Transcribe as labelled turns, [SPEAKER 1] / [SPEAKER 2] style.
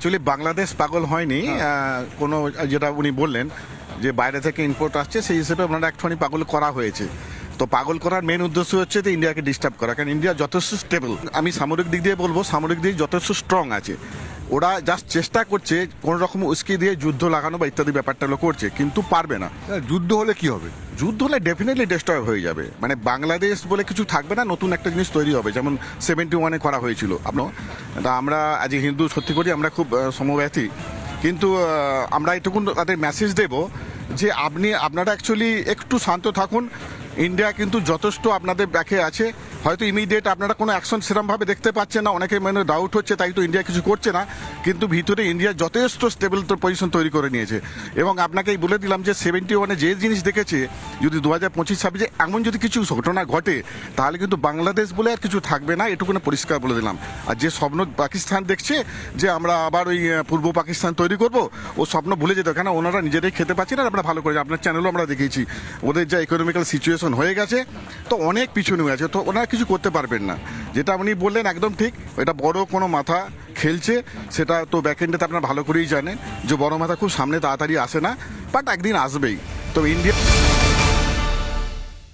[SPEAKER 1] Actually Bangladesh পাগল হয়নি, কোনো যেটা উনি বললেন যে বাইরে থেকে ইম্পোর্ট আসছে সেই হিসেবে ওনারা একটুখানি পাগল করা হয়েছে। তো পাগল করার মেন উদ্দেশ্য হচ্ছে যে ইন্ডিয়াকে ডিস্টার্ব করা, কারণ ইন্ডিয়া যথেষ্ট স্টেবল। আমি সামরিক দিক দিয়ে বলবো, সামরিক দিক যথেষ্ট স্ট্রং আছে। ওরা জাস্ট চেষ্টা করছে কোনো রকম উস্কি দিয়ে যুদ্ধ লাগানো বা ইত্যাদি ব্যাপারটা করছে, কিন্তু পারবে না।
[SPEAKER 2] যুদ্ধ হলে কি হবে?
[SPEAKER 1] যুদ্ধ হলে ডেফিনেটলি ডিস্ট্রয় হয়ে যাবে, মানে বাংলাদেশ বলে কিছু থাকবে না, নতুন একটা জিনিস তৈরি হবে, যেমন 71-এ করা হয়েছিল। তা আমরা আজ হিন্দু সত্যি করি আমরা খুব সমব্যথী, কিন্তু আমরা এটুকু তাদের মেসেজ দেব যে আপনারা অ্যাকচুয়ালি একটু শান্ত থাকুন। ইন্ডিয়া কিন্তু যথেষ্ট আপনাদের ব্যাকে আছে। হয়তো ইমিডিয়েট আপনারা কোনো অ্যাকশন সেরকমভাবে দেখতে পাচ্ছেন না, অনেকে মানে ডাউট হচ্ছে তাই তো ইন্ডিয়া কিছু করছে না, কিন্তু ভিতরে ইন্ডিয়া যথেষ্ট স্টেবল পজিশন তৈরি করে নিয়েছে। এবং আপনাকেই বলে দিলাম যে 71-এ যে জিনিস দেখেছে, যদি 2025-26 এমন যদি কিছু ঘটনা ঘটে তাহলে কিন্তু বাংলাদেশ বলে আর কিছু থাকবে না, এটুকুনে পরিষ্কার বলে দিলাম। আর যে স্বপ্ন পাকিস্তান দেখছে যে আমরা আবার ওই পূর্ব পাকিস্তান তৈরি করব, ও স্বপ্ন ভুলে যেতে, কেন ওনারা নিজেরাই খেতে পাচ্ছেন। আর আমরা ভালো করে আপনার চ্যানেলও আমরা দেখেছি ওদের যা ইকোনমিক্যাল সিচুয়েশন হয়ে গেছে, তো অনেক পিছনে হয়ে গেছে, তো ওনারা কিছু করতে পারবেন না। যেটা উনি বললেন একদম ঠিক, এটা বড় কোনো মাথা খেলছে, সেটা তো ব্যাকএন্ডে আপনারা ভালো করেই জানেন যে বড় মাথা খুব সামনে তাড়াতাড়ি আসে না, বাট একদিন আসবেই। তো ইন্ডিয়া